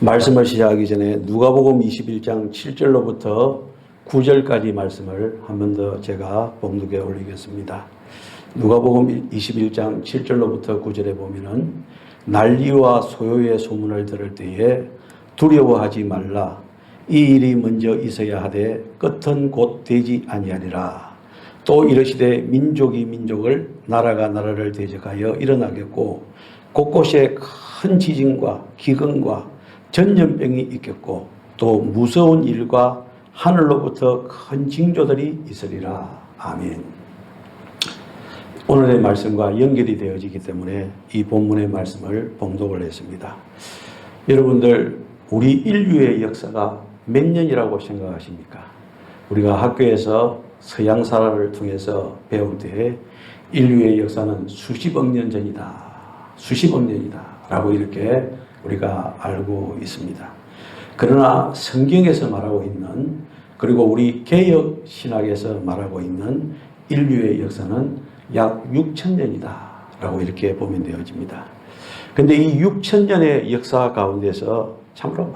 말씀을 시작하기 전에 누가복음 21장 7절로부터 9절까지 말씀을 한 번 더 제가 봉독에 올리겠습니다. 누가복음 21장 7절로부터 9절에 보면은 난리와 소요의 소문을 들을 때에 두려워하지 말라. 이 일이 먼저 있어야 하되 끝은 곧 되지 아니하리라. 또 이르시되 민족이 민족을 나라가 나라를 대적하여 일어나겠고 곳곳에 큰 지진과 기근과 전염병이 있겠고 또 무서운 일과 하늘로부터 큰 징조들이 있으리라. 아멘. 오늘의 말씀과 연결이 되어지기 때문에 이 본문의 말씀을 봉독을 했습니다. 여러분들, 우리 인류의 역사가 몇 년이라고 생각하십니까? 우리가 학교에서 서양사를 통해서 배울 때 인류의 역사는 수십억 년 전이다, 수십억 년이다 라고 이렇게 우리가 알고 있습니다. 그러나 성경에서 말하고 있는, 그리고 우리 개혁 신학에서 말하고 있는 인류의 역사는 약 6,000년이다 라고 이렇게 보면 되어집니다. 그런데 이 6,000년의 역사 가운데서 참으로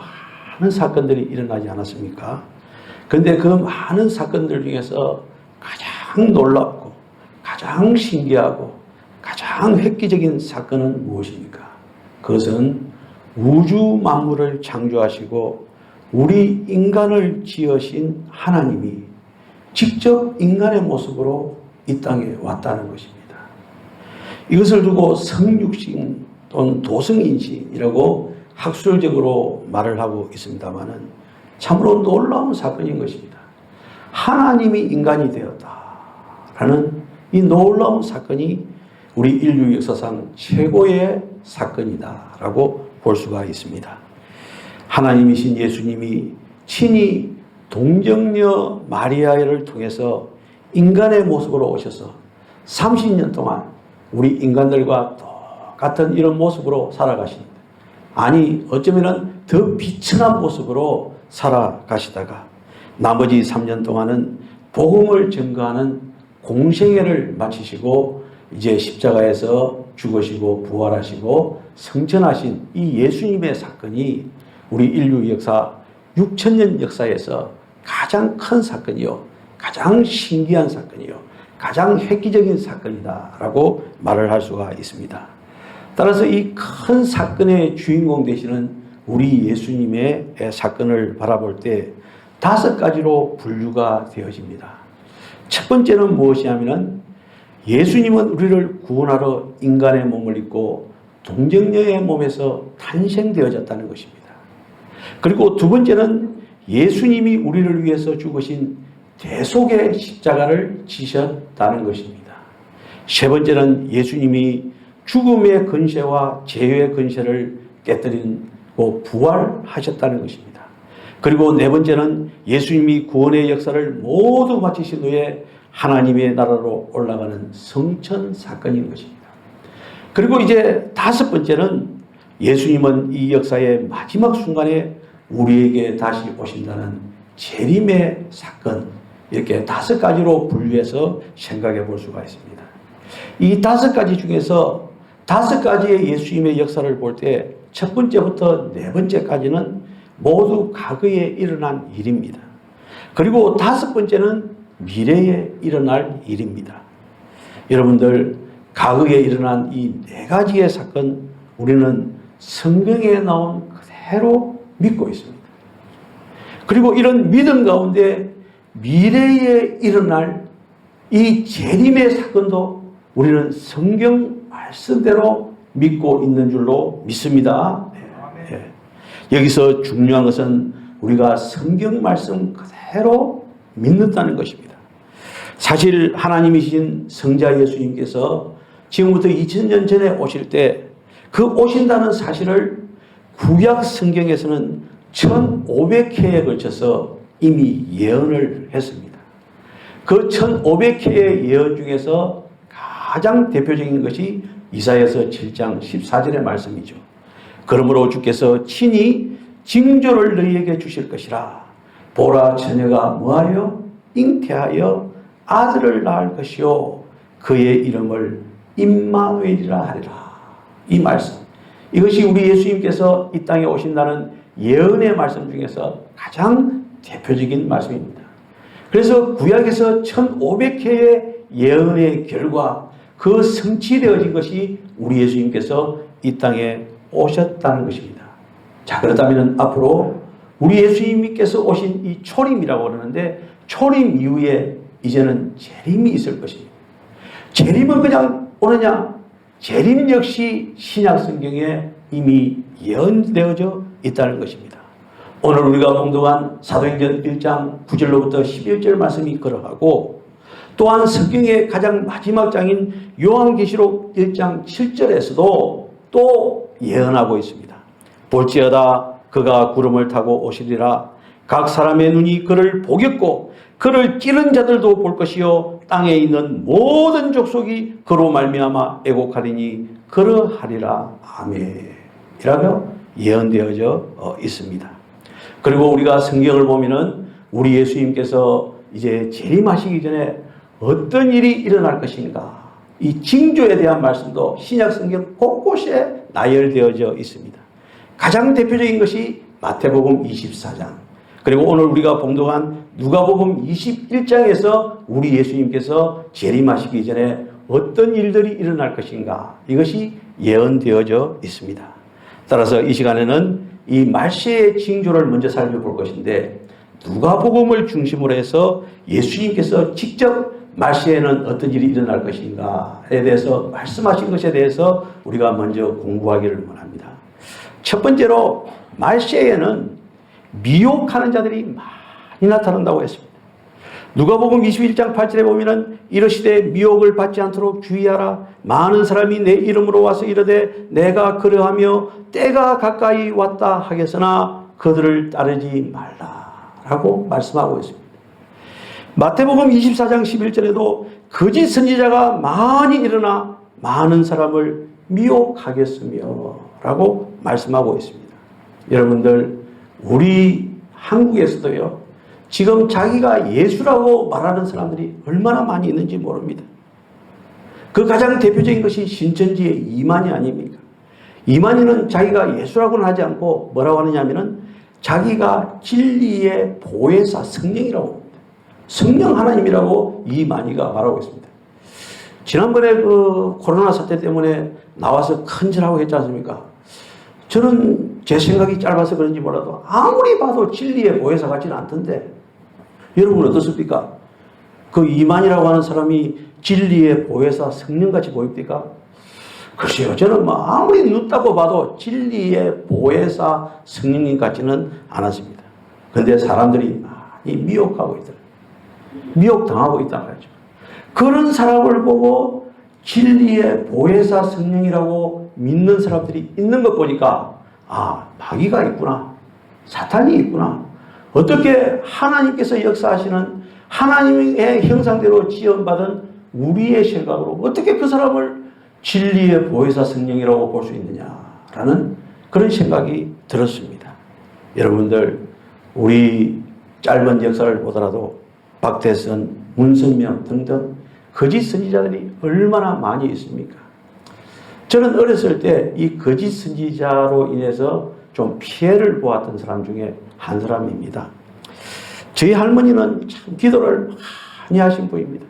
많은 사건들이 일어나지 않았습니까? 그런데 그 많은 사건들 중에서 가장 놀랍고 가장 신기하고 가장 획기적인 사건은 무엇입니까? 그것은 우주 만물을 창조하시고 우리 인간을 지으신 하나님이 직접 인간의 모습으로 이 땅에 왔다는 것입니다. 이것을 두고 성육신 또는 도성인신이라고 학술적으로 말을 하고 있습니다마는 참으로 놀라운 사건인 것입니다. 하나님이 인간이 되었다라는 이 놀라운 사건이 우리 인류 역사상 최고의 사건이다라고 볼 수가 있습니다. 하나님이신 예수님이 친히 동정녀 마리아를 통해서 인간의 모습으로 오셔서 30년 동안 우리 인간들과 똑같은 이런 모습으로 살아가십니다. 아니, 어쩌면 더 비천한 모습으로 살아가시다가 나머지 3년 동안은 복음을 증거하는 공생애를 마치시고 이제 십자가에서 죽으시고 부활하시고 성천하신 이 예수님의 사건이 우리 인류 역사 6,000년 역사에서 가장 큰 사건이요, 가장 신기한 사건이요, 가장 획기적인 사건이다라고 말을 할 수가 있습니다. 따라서 이 큰 사건의 주인공 되시는 우리 예수님의 사건을 바라볼 때 5가지로 분류가 되어집니다. 첫 번째는 무엇이냐면 예수님은 우리를 구원하러 인간의 몸을 입고 동정녀의 몸에서 탄생되어졌다는 것입니다. 그리고 두 번째는 예수님이 우리를 위해서 죽으신 대속의 십자가를 지셨다는 것입니다. 세 번째는 예수님이 죽음의 근세와 죄의 근세를 깨뜨리고 부활하셨다는 것입니다. 그리고 네 번째는 예수님이 구원의 역사를 모두 마치신 후에 하나님의 나라로 올라가는 성천 사건인 것입니다. 그리고 이제 5번째는 예수님은 이 역사의 마지막 순간에 우리에게 다시 오신다는 재림의 사건, 이렇게 5가지로 분류해서 생각해 볼 수가 있습니다. 이 5가지 중에서 5가지의 예수님의 역사를 볼 때 첫 번째부터 네 번째까지는 모두 과거에 일어난 일입니다. 그리고 5번째는 미래에 일어날 일입니다. 여러분들, 과거에 일어난 이 4가지의 사건, 우리는 성경에 나온 그대로 믿고 있습니다. 그리고 이런 믿음 가운데 미래에 일어날 이 재림의 사건도 우리는 성경 말씀대로 믿고 있는 줄로 믿습니다. 네. 여기서 중요한 것은 우리가 성경 말씀 그대로 믿는다는 것입니다. 사실 하나님이신 성자 예수님께서 지금부터 2000년 전에 오실 때 그 오신다는 사실을 구약 성경에서는 1500회에 걸쳐서 이미 예언을 했습니다. 그 1500회의 예언 중에서 가장 대표적인 것이 이사야서 7장 14절의 말씀이죠. 그러므로 주께서 친히 징조를 너희에게 주실 것이라. 보라, 처녀가 뭐하여? 잉태하여 아들을 낳을 것이요 그의 이름을 임마누엘이라 하리라. 이 말씀, 이것이 우리 예수님께서 이 땅에 오신다는 예언의 말씀 중에서 가장 대표적인 말씀입니다. 그래서 구약에서 1500회의 예언의 결과 그 성취되어진 것이 우리 예수님께서 이 땅에 오셨다는 것입니다. 자, 그렇다면 앞으로 우리 예수님께서 오신 이 초림이라고 그러는데 초림 이후에 이제는 재림이 있을 것입니다. 재림은 그냥 오느냐? 재림 역시 신약 성경에 이미 예언되어져 있다는 것입니다. 오늘 우리가 봉독한 사도행전 1장 9절로부터 11절 말씀이 그러하고 또한 성경의 가장 마지막 장인 요한계시록 1장 7절에서도 또 예언하고 있습니다. 볼지어다 그가 구름을 타고 오시리라. 각 사람의 눈이 그를 보겠고 그를 찌른 자들도 볼 것이요 땅에 있는 모든 족속이 그로 말미암아 애곡하리니 그러하리라. 아멘. 이라고 예언되어져 있습니다. 그리고 우리가 성경을 보면은 우리 예수님께서 이제 재림하시기 전에 어떤 일이 일어날 것인가, 이 징조에 대한 말씀도 신약 성경 곳곳에 나열되어져 있습니다. 가장 대표적인 것이 마태복음 24장, 그리고 오늘 우리가 봉독한 누가복음 21장에서 우리 예수님께서 재림하시기 전에 어떤 일들이 일어날 것인가, 이것이 예언되어져 있습니다. 따라서 이 시간에는 이 말세의 징조를 먼저 살펴볼 것인데, 누가복음을 중심으로 해서 예수님께서 직접 말세에는 어떤 일이 일어날 것인가에 대해서 말씀하신 것에 대해서 우리가 먼저 공부하기를 원합니다. 첫 번째로 말세에는 미혹하는 자들이 많이 나타난다고 했습니다. 누가복음 21장 8절에 보면은 이르시되 미혹을 받지 않도록 주의하라. 많은 사람이 내 이름으로 와서 이르되 내가 그러하며 때가 가까이 왔다 하겠으나 그들을 따르지 말라라고 말씀하고 있습니다. 마태복음 24장 11절에도 거짓 선지자가 많이 일어나 많은 사람을 미혹하겠으며 라고 말씀하고 있습니다. 여러분들, 우리 한국에서도요, 지금 자기가 예수라고 말하는 사람들이 얼마나 많이 있는지 모릅니다. 그 가장 대표적인 것이 신천지의 이만희 아닙니까? 이만희는 자기가 예수라고는 하지 않고 뭐라고 하느냐 하면은 자기가 진리의 보혜사 성령이라고 합니다. 성령 하나님이라고 이만희가 말하고 있습니다. 지난번에 그 코로나 사태 때문에 나와서 큰절하고 했지 않습니까? 저는 제 생각이 짧아서 그런지 몰라도 아무리 봐도 진리의 보혜사 같지는 않던데, 여러분 어떻습니까? 그 이만희라고 하는 사람이 진리의 보혜사 성령같이 보입니까? 글쎄요, 저는 뭐 아무리 눈 따고 봐도 진리의 보혜사 성령님 같지는 않았습니다. 그런데 사람들이 많이 미혹하고 있더라고요. 미혹당하고 있다는 거죠. 그런 사람을 보고 진리의 보혜사 성령이라고 믿는 사람들이 있는 것 보니까, 아, 마귀가 있구나, 사탄이 있구나, 어떻게 하나님께서 역사하시는 하나님의 형상대로 지원받은 우리의 생각으로 어떻게 그 사람을 진리의 보혜사 성령이라고 볼 수 있느냐라는 그런 생각이 들었습니다. 여러분들, 우리 짧은 역사를 보더라도 박태선, 문선명 등등 거짓 선지자들이 얼마나 많이 있습니까? 저는 어렸을 때 이 거짓 선지자로 인해서 좀 피해를 보았던 사람 중에 한 사람입니다. 저희 할머니는 참 기도를 많이 하신 분입니다.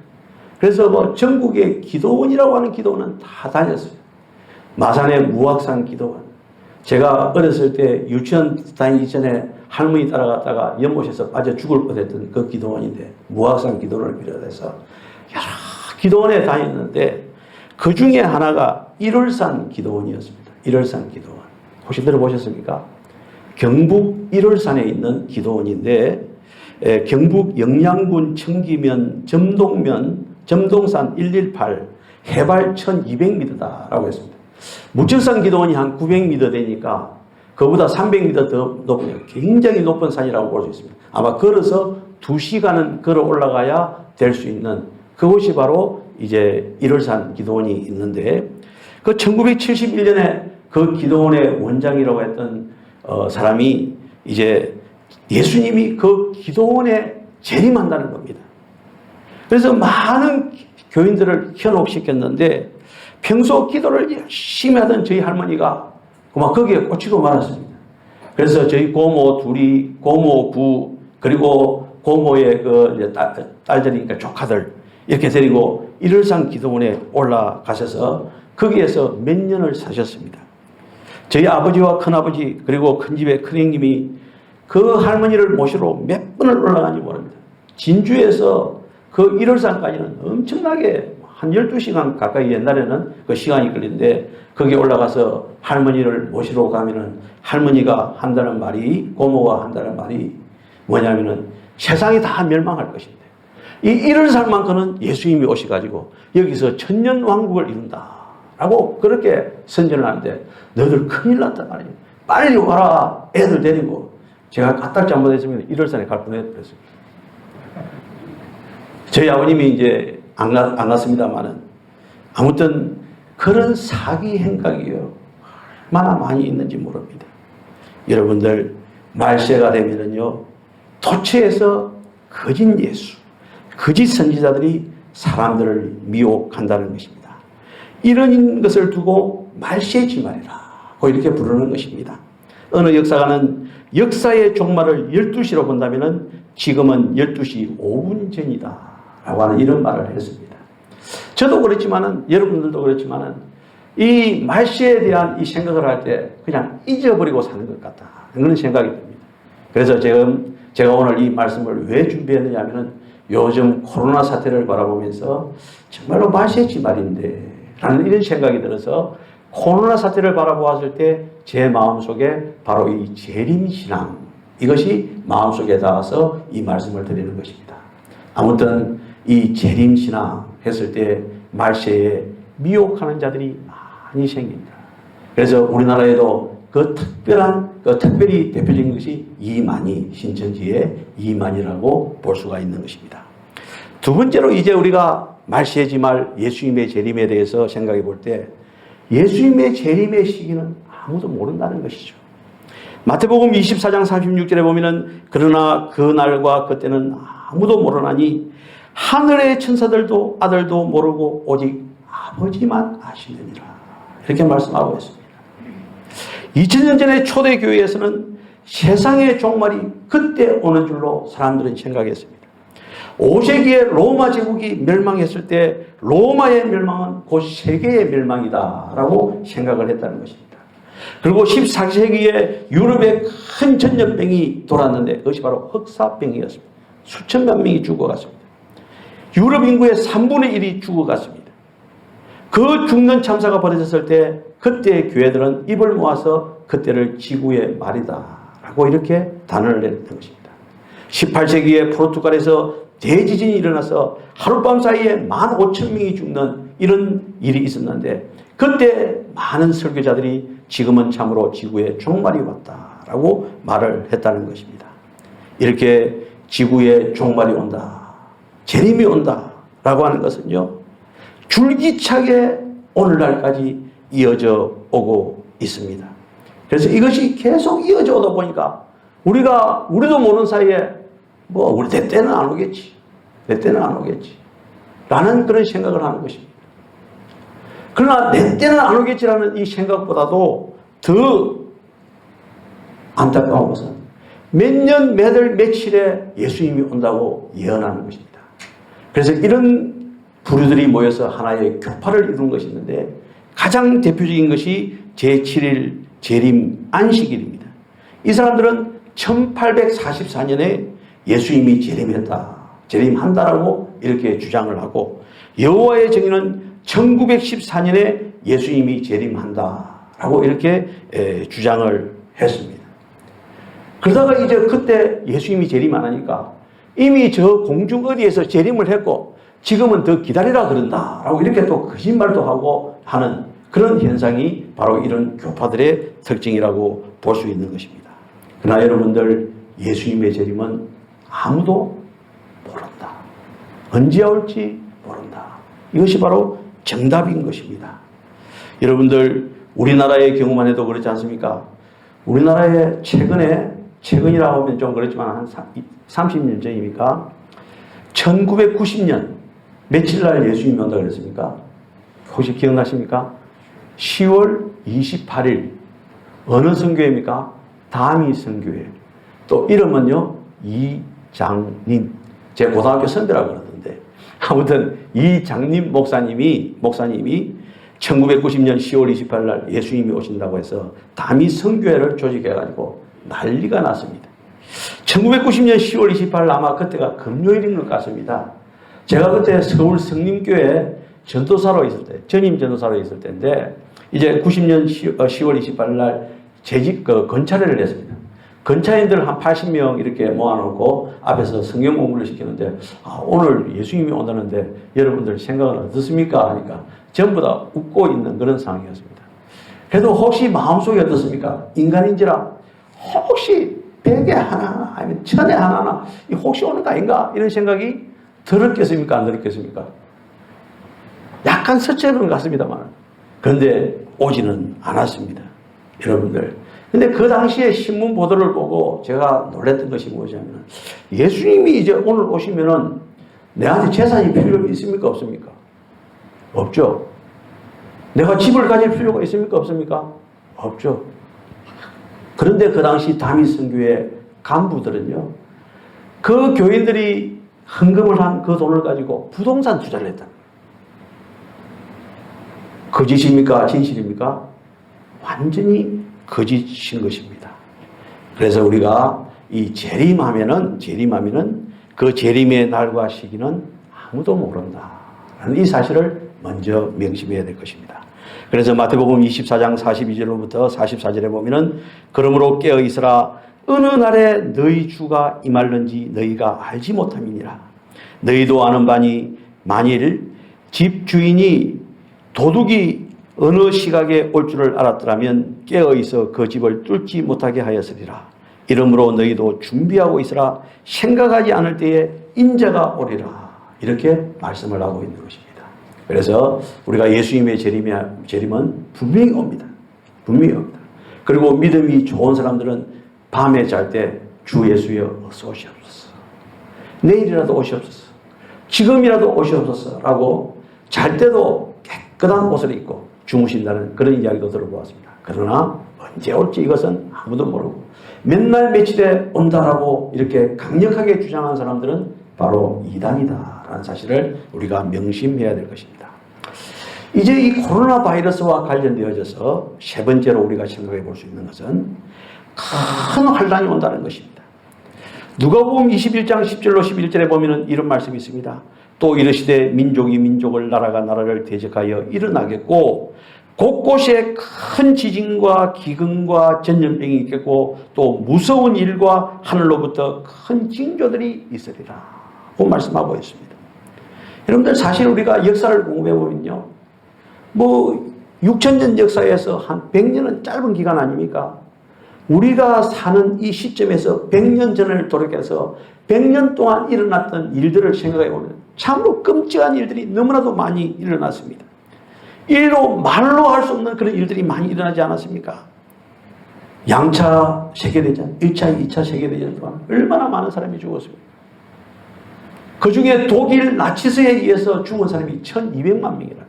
그래서 뭐 전국에 기도원이라고 하는 기도원은 다 다녔어요. 마산의 무학산 기도원. 제가 어렸을 때 유치원 다니기 전에 할머니 따라갔다가 연못에서 빠져 죽을 뻔했던 그 기도원인데, 무학산 기도원을 비롯해서 여러 기도원에 다녔는데 그 중에 하나가 일월산 기도원이었습니다. 일월산 기도원. 혹시 들어보셨습니까? 경북 일월산에 있는 기도원인데, 경북 영양군 청기면 점동산 118 해발 1200m다라고 했습니다. 무척산 기도원이 한 900m 되니까 그보다 300m 더 높은 굉장히 높은 산이라고 볼 수 있습니다. 아마 걸어서 2시간은 걸어 올라가야 될 수 있는 그곳이 바로 이제 일월산 기도원이 있는데, 그 1971년에 그 기도원의 원장이라고 했던 사람이 이제 예수님이 그 기도원에 재림한다는 겁니다. 그래서 많은 교인들을 현혹시켰는데 평소 기도를 열심히 하던 저희 할머니가 그만 거기에 꽂히고 말았습니다. 그래서 저희 고모 둘이, 고모 부, 그리고 고모의 그 딸들이니까 조카들, 이렇게 데리고 일월산 기도원에 올라가셔서 거기에서 몇 년을 사셨습니다. 저희 아버지와 큰아버지, 그리고 큰집의 큰형님이 그 할머니를 모시러 몇 번을 올라가는지 모릅니다. 진주에서 그 일월산까지는 엄청나게 한 12시간 가까이, 옛날에는 그 시간이 걸리는데, 거기 올라가서 할머니를 모시러 가면은 할머니가 한다는 말이, 고모가 한다는 말이 뭐냐면은 세상이 다 멸망할 것인데 이 일월산만큼은 예수님이 오셔가지고 여기서 천년왕국을 이룬다 라고 그렇게 선전을 하는데, 너희들 큰일 났다 말이에요. 빨리 와라, 애들 데리고. 제가 까딱 잘못했으면 일월산에 갈 뻔했습니다. 저희 아버님이 이제 안 갔습니다만은, 아무튼 그런 사기 행각이요, 얼마나 많이 있는지 모릅니다. 여러분들, 말세가 되면은요, 도처에서 거짓 예수, 거짓 선지자들이 사람들을 미혹한다는 것입니다. 이런 것을 두고 말세의 지말이라고 이렇게 부르는 것입니다. 어느 역사가는 역사의 종말을 12시로 본다면 지금은 12시 5분 전이다 라고 하는 이런 말을 했습니다. 저도 그렇지만은, 여러분들도 그렇지만은, 이 말세에 대한 이 생각을 할 때 그냥 잊어버리고 사는 것 같다, 그런 생각이 듭니다. 그래서 지금 제가 오늘 이 말씀을 왜 준비했느냐 하면은, 요즘 코로나 사태를 바라보면서 정말로 말세의 지말인데 라는 이런 생각이 들어서, 코로나 사태를 바라보았을 때 제 마음속에 바로 이 재림신앙, 이것이 마음속에 닿아서 이 말씀을 드리는 것입니다. 아무튼 이 재림신앙 했을 때 말세에 미혹하는 자들이 많이 생긴다. 그래서 우리나라에도 특별히 대표적인 것이 이만희, 신천지의 이만희라고 볼 수가 있는 것입니다. 두 번째로, 이제 우리가 말세의 지말, 예수님의 재림에 대해서 생각해 볼 때, 예수님의 재림의 시기는 아무도 모른다는 것이죠. 마태복음 24장 36절에 보면은, 그러나 그 날과 그때는 아무도 모르나니 하늘의 천사들도 아들도 모르고 오직 아버지만 아시느니라, 이렇게 말씀하고 있습니다. 2000년 전에 초대교회에서는 세상의 종말이 그때 오는 줄로 사람들은 생각했습니다. 5세기에 로마 제국이 멸망했을 때 로마의 멸망은 곧 세계의 멸망이다 라고 생각을 했다는 것입니다. 그리고 14세기에 유럽에 큰 전염병이 돌았는데 그것이 바로 흑사병이었습니다. 수천만 명이 죽어갔습니다. 유럽 인구의 3분의 1이 죽어갔습니다. 그 죽는 참사가 벌어졌을 때 그때 교회들은 입을 모아서 그때를 지구의 말이다 라고 이렇게 단언을 내렸던 것입니다. 18세기에 포르투갈에서 대지진이 일어나서 하룻밤 사이에 15,000명이 죽는 이런 일이 있었는데, 그때 많은 설교자들이 지금은 참으로 지구의 종말이 왔다라고 말을 했다는 것입니다. 이렇게 지구의 종말이 온다, 재림이 온다라고 하는 것은요, 줄기차게 오늘날까지 이어져 오고 있습니다. 그래서 이것이 계속 이어져 오다 보니까 우리도 모르는 사이에 우리 내 때는 안 오겠지, 내 때는 안 오겠지 라는 그런 생각을 하는 것입니다. 그러나 내 때는 안 오겠지라는 이 생각보다도 더 안타까운 것은 몇 년, 몇 월, 며칠에 예수님이 온다고 예언하는 것입니다. 그래서 이런 부류들이 모여서 하나의 교파를 이룬 것이 있는데, 가장 대표적인 것이 제7일 재림 안식일입니다. 이 사람들은 1844년에 예수님이 재림한다라고 이렇게 주장을 하고, 여호와의 정의는 1914년에 예수님이 재림한다라고 이렇게 주장을 했습니다. 그러다가 이제 그때 예수님이 재림 안 하니까 이미 저 공중 어디에서 재림을 했고 지금은 더 기다리라 그런다라고 이렇게 또 거짓말도 하고 하는 그런 현상이 바로 이런 교파들의 특징이라고 볼 수 있는 것입니다. 그러나 여러분들, 예수님의 재림은 아무도 모른다. 언제 올지 모른다. 이것이 바로 정답인 것입니다. 여러분들, 우리나라의 경우만 해도 그렇지 않습니까? 우리나라에 최근이라고 하면 좀 그렇지만 한 30년 전이니까 1990년 며칠 날 예수님이 온다고 그랬습니까? 혹시 기억나십니까? 10월 28일 어느 선교회입니까? 다미성교회. 또 이름은요, 이장님. 제 고등학교 선배라고 그러는데, 아무튼 이장님 목사님이 1990년 10월 28일 날 예수님이 오신다고 해서 다미성교회를 조직해가지고 난리가 났습니다. 1990년 10월 28일 아마 그때가 금요일인 것 같습니다. 제가 그때 서울 성림교회 전도사로 있을 때, 전임 전도사로 있을 때인데, 이제 90년 10월 28일 날 건차례를 했습니다. 건차인들 한 80명 이렇게 모아놓고 앞에서 성경 공부를 시키는데, 오늘 예수님이 온다는데 여러분들 생각은 어떻습니까? 하니까 전부 다 웃고 있는 그런 상황이었습니다. 그래도 혹시 마음속에 어떻습니까? 인간인지라 혹시 100에 하나 아니면 1000에 하나 혹시 오는 거 아닌가? 이런 생각이 들었겠습니까? 안 들었겠습니까? 약간 서체는 것 같습니다만, 그런데 오지는 않았습니다. 여러분들. 근데 그 당시에 신문 보도를 보고 제가 놀랐던 것이 뭐냐면, 예수님이 이제 오늘 오시면은 내한테 재산이 필요 있습니까? 없습니까? 없죠. 내가 집을 가질 필요가 있습니까? 없습니까? 없죠. 그런데 그 당시 다미성교회 간부들은요, 그 교인들이 헌금을 한 그 돈을 가지고 부동산 투자를 했다. 거짓입니까? 진실입니까? 완전히 거짓인 것입니다. 그래서 우리가 이 재림하면은 그 재림의 날과 시기는 아무도 모른다라는 이 사실을 먼저 명심해야 될 것입니다. 그래서 마태복음 24장 42절로부터 44절에 보면은, 그러므로 깨어 있으라, 어느 날에 너희 주가 임할는지 너희가 알지 못함이니라. 너희도 아는 바니 만일 집 주인이 도둑이 어느 시각에 올 줄을 알았더라면 깨어 있어 그 집을 뚫지 못하게 하였으리라. 이러므로 너희도 준비하고 있으라. 생각하지 않을 때에 인자가 오리라. 이렇게 말씀을 하고 있는 것입니다. 그래서 우리가 예수님의 재림은 분명히 옵니다. 분명히 옵니다. 그리고 믿음이 좋은 사람들은 밤에 잘 때 주 예수여 어서 오시옵소서, 내일이라도 오시옵소서, 지금이라도 오시옵소서 라고 잘 때도 깨끗한 옷을 입고 주무신다는 그런 이야기도 들어보았습니다. 그러나 언제 올지 이것은 아무도 모르고 몇 날 며칠에 온다라고 이렇게 강력하게 주장한 사람들은 바로 이단이다라는 사실을 우리가 명심해야 될 것입니다. 이제 이 코로나 바이러스와 관련되어져서 세 번째로 우리가 생각해 볼 수 있는 것은 큰 환란이 온다는 것입니다. 누가복음 21장 10절로 11절에 보면 이런 말씀이 있습니다. 또 이르시되 민족이 민족을, 나라가 나라를 대적하여 일어나겠고 곳곳에 큰 지진과 기근과 전염병이 있겠고 또 무서운 일과 하늘로부터 큰 징조들이 있으리라 고 말씀하고 있습니다. 여러분들, 사실 우리가 역사를 공부해 보면요, 6000년 역사에서 한 100년은 짧은 기간 아닙니까? 우리가 사는 이 시점에서 100년 전을 돌이켜서 100년 동안 일어났던 일들을 생각해 보면 참으로 끔찍한 일들이 너무나도 많이 일어났습니다. 이로 말로 할 수 없는 그런 일들이 많이 일어나지 않았습니까? 양차 세계대전, 1차, 2차 세계대전 동안 얼마나 많은 사람이 죽었습니까? 그 중에 독일 나치스에 의해서 죽은 사람이 1200만 명이랍니다.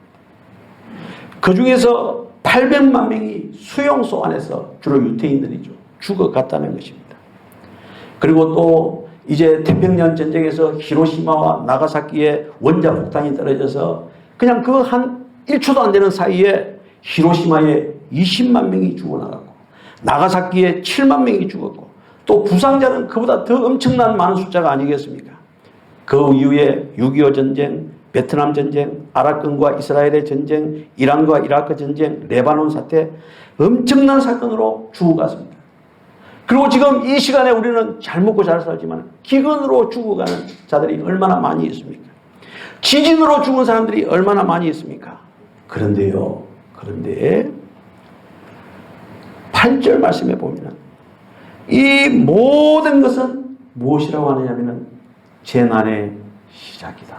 그 중에서 800만 명이 수용소 안에서, 주로 유태인들이죠, 죽어갔다는 것입니다. 그리고 또 이제 태평양 전쟁에서 히로시마와 나가사키에 원자 폭탄이 떨어져서 그냥 그 한 1초도 안 되는 사이에 히로시마에 20만 명이 죽어나갔고 나가사키에 7만 명이 죽었고 또 부상자는 그보다 더 엄청난 많은 숫자가 아니겠습니까? 그 이후에 6.25 전쟁, 베트남 전쟁, 아랍권과 이스라엘의 전쟁, 이란과 이라크 전쟁, 레바논 사태, 엄청난 사건으로 죽어갔습니다. 그리고 지금 이 시간에 우리는 잘 먹고 잘 살지만 기근으로 죽어가는 자들이 얼마나 많이 있습니까? 지진으로 죽은 사람들이 얼마나 많이 있습니까? 그런데 8절 말씀에 보면 이 모든 것은 무엇이라고 하느냐면 재난의 시작이다.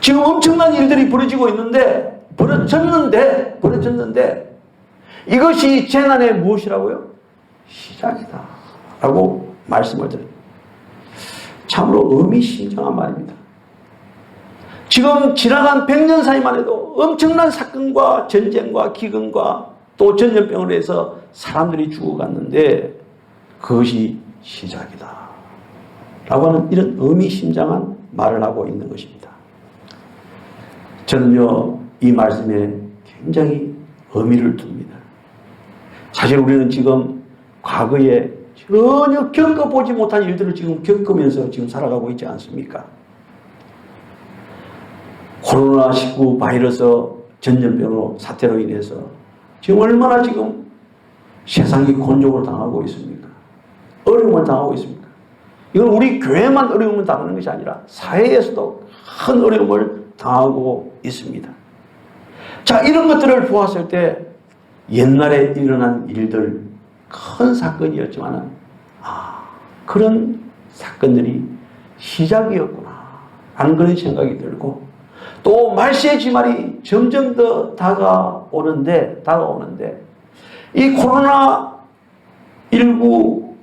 지금 엄청난 일들이 벌어지고 있는데, 벌어졌는데 이것이 재난의 무엇이라고요? 시작이다 라고 말씀을 드립니다. 참으로 의미심장한 말입니다. 지금 지나간 100년 사이만 해도 엄청난 사건과 전쟁과 기근과 또 전염병으로 해서 사람들이 죽어갔는데 그것이 시작이다 라고 하는 이런 의미심장한 말을 하고 있는 것입니다. 저는요, 이 말씀에 굉장히 의미를 둡니다. 사실 우리는 지금 과거에 전혀 겪어보지 못한 일들을 지금 겪으면서 지금 살아가고 있지 않습니까? 코로나19 바이러스 전염병으로 사태로 인해서 지금 얼마나 지금 세상이 곤욕을 당하고 있습니까? 어려움을 당하고 있습니까? 이건 우리 교회만 어려움을 당하는 것이 아니라 사회에서도 큰 어려움을 당하고 있습니다. 자, 이런 것들을 보았을 때 옛날에 일어난 일들 큰 사건이었지만 그런 사건들이 시작이었구나 하는 그런 생각이 들고 또 말세의 지말이 점점 더 다가오는데 이 코로나19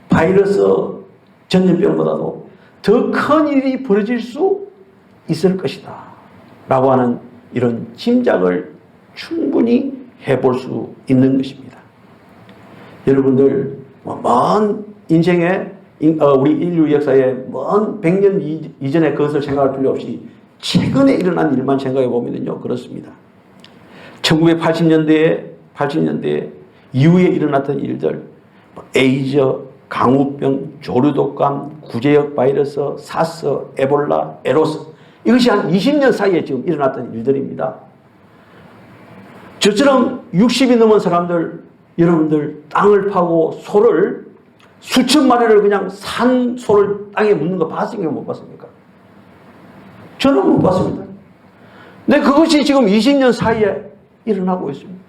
바이러스 전염병보다도 더 큰 일이 벌어질 수 있을 것이다 라고 하는 이런 짐작을 충분히 해볼 수 있는 것입니다. 여러분들 먼 인생에 우리 인류 역사의 먼 100년 이전의 그것을 생각할 필요 없이 최근에 일어난 일만 생각해 보면요 그렇습니다. 1980년대에 이후에 일어났던 일들, 에이즈, 강우병, 조류독감, 구제역 바이러스, 사스, 에볼라, 에로스, 이것이 한 20년 사이에 지금 일어났던 일들입니다. 저처럼 60이 넘은 사람들, 여러분들 땅을 파고 소를 수천 마리를 그냥 산 소를 땅에 묻는 거 봤습니까? 못 봤습니까? 저는 못 봤습니다. 근데 그것이 지금 20년 사이에 일어나고 있습니다.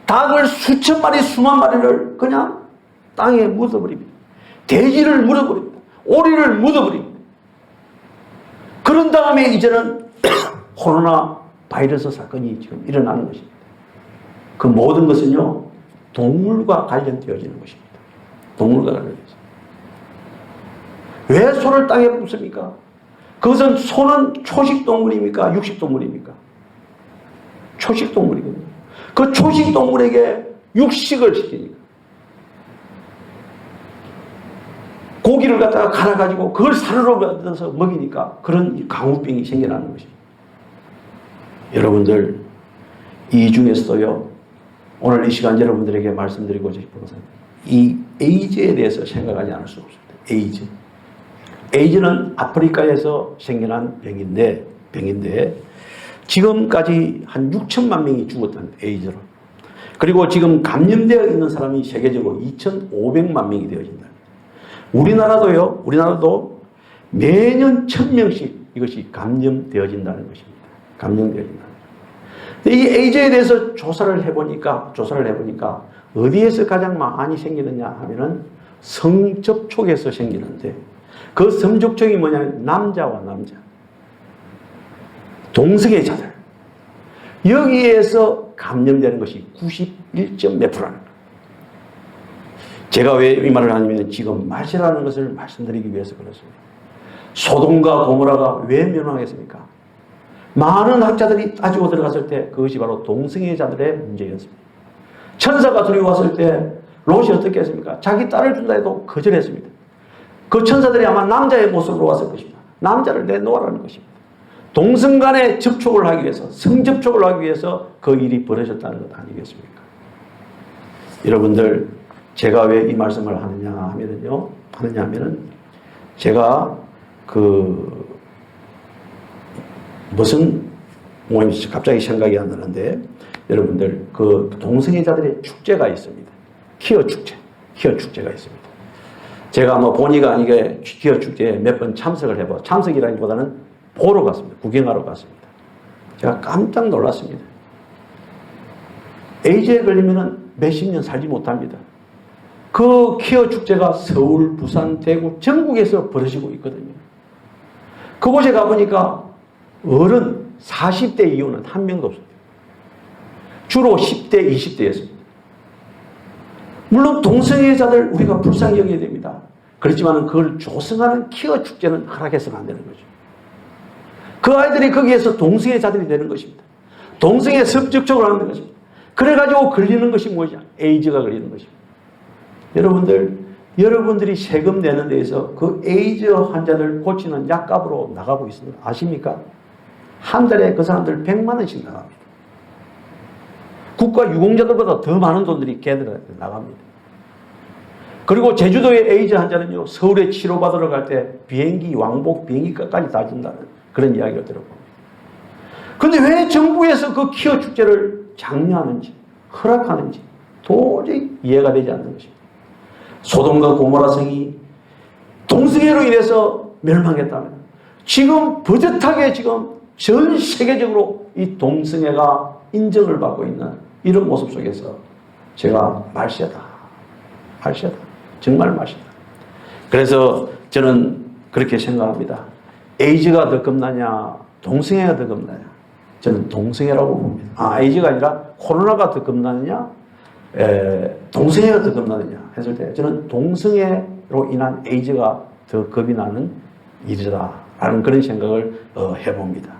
닭을 수천 마리, 수만 마리를 그냥 땅에 묻어버립니다. 돼지를 묻어버립니다. 오리를 묻어버립니다. 그런 다음에 이제는 코로나 바이러스 사건이 지금 일어나는 것입니다. 그 모든 것은요, 동물과 관련되어지는 것입니다. 동물과 관련되어서. 왜 소를 땅에 묻습니까? 그것은 소는 초식동물입니까? 육식동물입니까? 초식동물이거든요. 그 초식동물에게 육식을 시키니까. 고기를 갖다가 갈아가지고 그걸 사료로 받아서 먹이니까 그런 강우병이 생겨나는 것입니다. 여러분들, 이 중에서도요, 오늘 이 시간 여러분들에게 말씀드리고자 싶은 것은 이 에이즈에 대해서 생각하지 않을 수 없습니다. 에이즈. 에이즈는 아프리카에서 생겨난 병인데 지금까지 한 6천만 명이 죽었다는 에이즈로. 그리고 지금 감염되어 있는 사람이 세계적으로 2,500만 명이 되어진다. 우리나라도 매년 1,000명씩 이것이 감염되어진다는 것입니다. 감염되어진다. 이 에이즈에 대해서 조사를 해보니까 어디에서 가장 많이 생기느냐 하면은 성접촉에서 생기는데 그 성접촉이 뭐냐면 남자와 남자. 동성애자들. 여기에서 감염되는 것이 91.몇 %라는 거예요. 제가 왜 이 말을 하냐면 지금 말세라는 것을 말씀드리기 위해서 그렇습니다. 소돔과 고모라가 왜 멸망했습니까? 많은 학자들이 따지고 들어갔을 때 그것이 바로 동성애자들의 문제였습니다. 천사가 두려웠을 때 롯이 어떻게 했습니까? 자기 딸을 준다 해도 거절했습니다. 그 천사들이 아마 남자의 모습으로 왔을 것입니다. 남자를 내놓으라는 것입니다. 동성 간의 접촉을 하기 위해서, 성접촉을 하기 위해서 그 일이 벌어졌다는 것 아니겠습니까? 여러분들, 제가 왜 이 말씀을 하느냐 하면은 제가 무슨 모임인지 갑자기 생각이 안 나는데 여러분들 그 동성애자들의 축제가 있습니다. 퀴어 축제가 있습니다. 제가 본의가 아니게 퀴어 축제에 몇 번 참석이라기보다는 보러 갔습니다. 구경하러 갔습니다. 제가 깜짝 놀랐습니다. 에이즈에 걸리면 몇십 년 살지 못합니다. 그 퀴어 축제가 서울, 부산, 대구, 전국에서 벌어지고 있거든요. 그곳에 가보니까 어른 40대 이후는 한 명도 없습니다. 주로 10대, 20대였습니다. 물론 동성애자들 우리가 불쌍히 여겨야 됩니다. 그렇지만 그걸 조성하는 퀴어 축제는 허락해서는 안 되는 거죠. 그 아이들이 거기에서 동성애자들이 되는 것입니다. 동성애 섭적촉을 하는 것입니다. 그래가지고 걸리는 것이 무엇이냐? 에이즈가 걸리는 것입니다. 여러분들이 세금 내는 데에서 그 에이즈 환자들 고치는 약값으로 나가고 있습니다. 아십니까? 한 달에 그 사람들 100만 원씩 나갑니다. 국가 유공자들보다 더 많은 돈들이 걔들한테 나갑니다. 그리고 제주도의 에이즈 환자는요, 서울에 치료받으러 갈 때 비행기, 왕복 비행기까지 다 준다는 그런 이야기를 들어봅니다. 그런데 왜 정부에서 그 키어 축제를 장려하는지, 허락하는지 도저히 이해가 되지 않는 것입니다. 소돔과 고모라 성이 동성애로 인해서 멸망했다면 지금 버젓하게 지금 전 세계적으로 이 동성애가 인정을 받고 있는 이런 모습 속에서 제가 말세다. 정말 말세다. 그래서 저는 그렇게 생각합니다. 에이즈가 더 겁나냐, 동성애가 더 겁나냐? 저는 동성애라고 봅니다. 에이즈가 아니라 코로나가 더 겁나느냐, 동성애가 더 겁나느냐 했을 때 저는 동성애로 인한 에이즈가 더 겁이 나는 일이다라는 그런 생각을 해봅니다.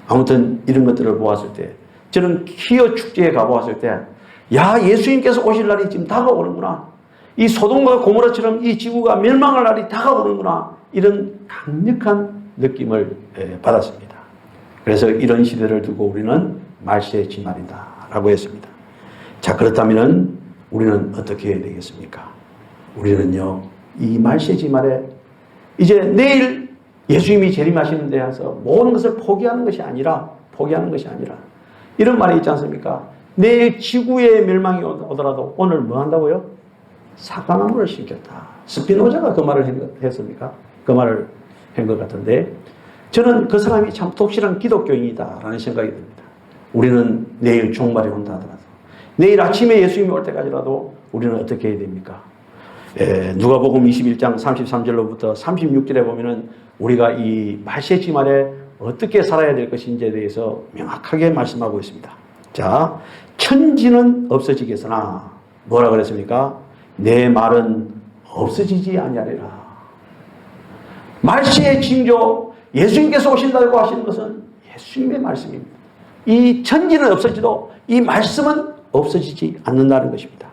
아무튼 이런 것들을 보았을 때 저는 키어 축제에 가보았을 때 예수님께서 오실 날이 지금 다가오는구나. 이 소돔과 고모라처럼 이 지구가 멸망할 날이 다가오는구나. 이런 강력한 느낌을 받았습니다. 그래서 이런 시대를 두고 우리는 말세의 지말이다 라고 했습니다. 자, 그렇다면 우리는 어떻게 해야 되겠습니까? 우리는요, 이 말세의 지말에 이제 내일 예수님이 재림하시는 데 와서 모든 것을 포기하는 것이 아니라 이런 말이 있지 않습니까? 내일 지구의 멸망이 오더라도 오늘 뭐 한다고요? 사과나무를 심겼다. 스피노자가 그 말을 했습니까? 그 말을 한 것 같은데 저는 그 사람이 참 독실한 기독교인이다라는 생각이 듭니다. 우리는 내일 종말이 온다 하더라도 내일 아침에 예수님이 올 때까지라도 우리는 어떻게 해야 됩니까? 누가복음 21장 33절로부터 36절에 보면은 우리가 이 말세의 지말에 어떻게 살아야 될 것인지에 대해서 명확하게 말씀하고 있습니다. 자, 천지는 없어지겠으나 뭐라 그랬습니까? 내 말은 없어지지 아니하리라. 말세의 징조, 예수님께서 오신다고 하시는 것은 예수님의 말씀입니다. 이 천지는 없어지도 이 말씀은 없어지지 않는다는 것입니다.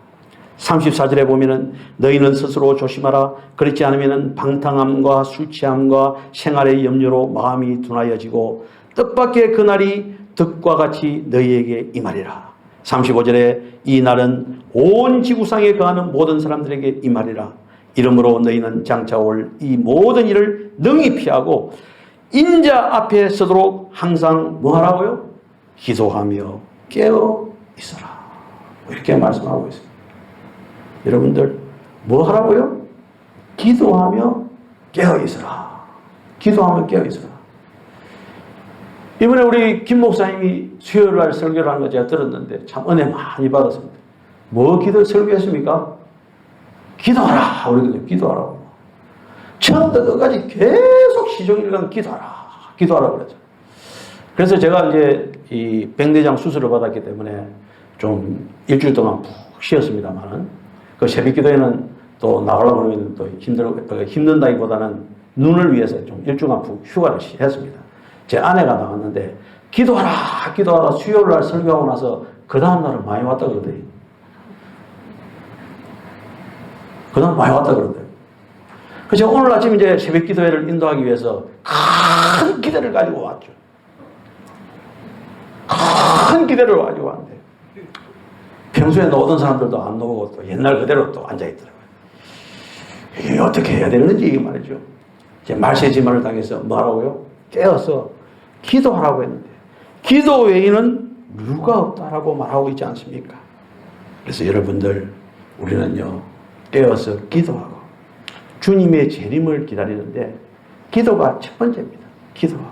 34절에 보면은 너희는 스스로 조심하라. 그렇지 않으면 방탕함과 술 취함과 생활의 염려로 마음이 둔하여지고 뜻밖의 그날이 득과 같이 너희에게 임하리라. 35절에 이 날은 온 지구상에 거하는 모든 사람들에게 임하리라. 이러므로 너희는 장차 올 이 모든 일을 능히 피하고 인자 앞에 서도록 항상 뭐 하라고요? 기도하며 깨어 있어라. 이렇게 말씀하고 있습니다. 여러분들 뭐 하라고요? 기도하며 깨어 있어라. 기도하며 깨어 있어라. 이번에 우리 김 목사님이 수요일날 설교를 하는 거 제가 들었는데 참 은혜 많이 받았습니다. 뭐 설교했습니까? 기도하라. 우리가 기도하라고. 처음부터 끝까지 계속 시종일관 기도하라 그러죠. 그래서 제가 이제 이 백내장 수술을 받았기 때문에 좀 일주일 동안 푹 쉬었습니다만은 그 새벽 기도에는 또 나가려고 하면 또 힘든다기보다는 눈을 위해서 좀 일주일간 푹 휴가를 했습니다. 제 아내가 나왔는데 기도하라 수요일날 설교하고 나서 그 다음날은 많이 왔다 그러더니 그래서 오늘 아침 이제 새벽 기도회를 인도하기 위해서 큰 기대를 가지고 왔죠. 큰 기대를 가지고 왔는데 평소에 노던 사람들도 안 노고 또 옛날 그대로 또 앉아있더라고요. 이게 어떻게 해야 되는지 말이죠. 이제 말세의 지말을 당해서 뭐 하라고요? 깨어서 기도하라고 했는데 기도 외에는 누가 없다라고 말하고 있지 않습니까? 그래서 여러분들 우리는요 깨어서 기도하고 주님의 재림을 기다리는데 기도가 첫 번째입니다. 기도하고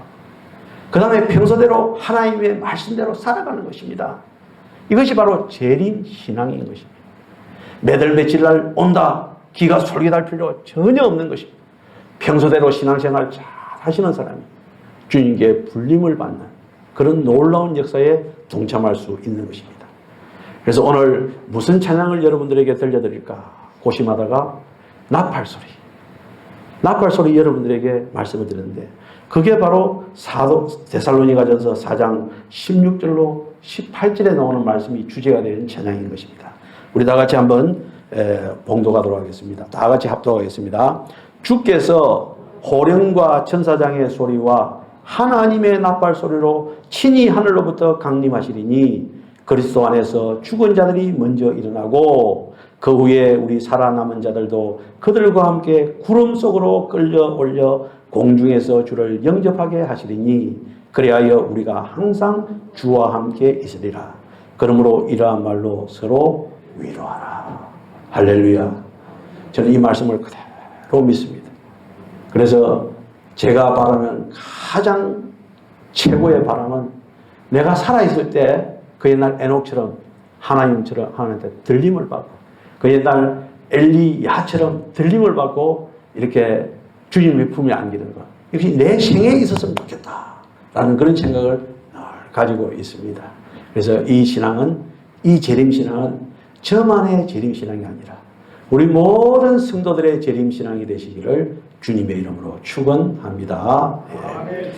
그 다음에 평소대로 하나님의 말씀대로 살아가는 것입니다. 이것이 바로 재림 신앙인 것입니다. 매달 며칠날 온다 기가 솔깃할 필요 전혀 없는 것입니다. 평소대로 신앙생활 잘 하시는 사람이 주님께 불림을 받는 그런 놀라운 역사에 동참할 수 있는 것입니다. 그래서 오늘 무슨 찬양을 여러분들에게 들려드릴까 고심하다가 나팔소리 여러분들에게 말씀을 드렸는데 그게 바로 사도 데살로니가전서 4장 16절로 18절에 나오는 말씀이 주제가 되는 찬양인 것입니다. 우리 다 같이 한번 봉독하도록 하겠습니다. 다 같이 합독하겠습니다. 주께서 호령과 천사장의 소리와 하나님의 나팔 소리로 친히 하늘로부터 강림하시리니 그리스도 안에서 죽은 자들이 먼저 일어나고 그 후에 우리 살아남은 자들도 그들과 함께 구름 속으로 끌려 올려 공중에서 주를 영접하게 하시리니 그리하여 우리가 항상 주와 함께 있으리라. 그러므로 이러한 말로 서로 위로하라. 할렐루야. 저는 이 말씀을 그대로 믿습니다. 그래서 제가 바라는 가장 최고의 바람은 내가 살아있을 때 그 옛날 에녹처럼 하나님처럼 하나님한테 들림을 받고 그 옛날 엘리야처럼 들림을 받고 이렇게 주님의 품에 안기는 것. 역시 내 생에 있었으면 좋겠다라는 그런 생각을 가지고 있습니다. 그래서 이 신앙은, 이 재림신앙은 저만의 재림신앙이 아니라 우리 모든 성도들의 재림신앙이 되시기를 주님의 이름으로 축원합니다. 네.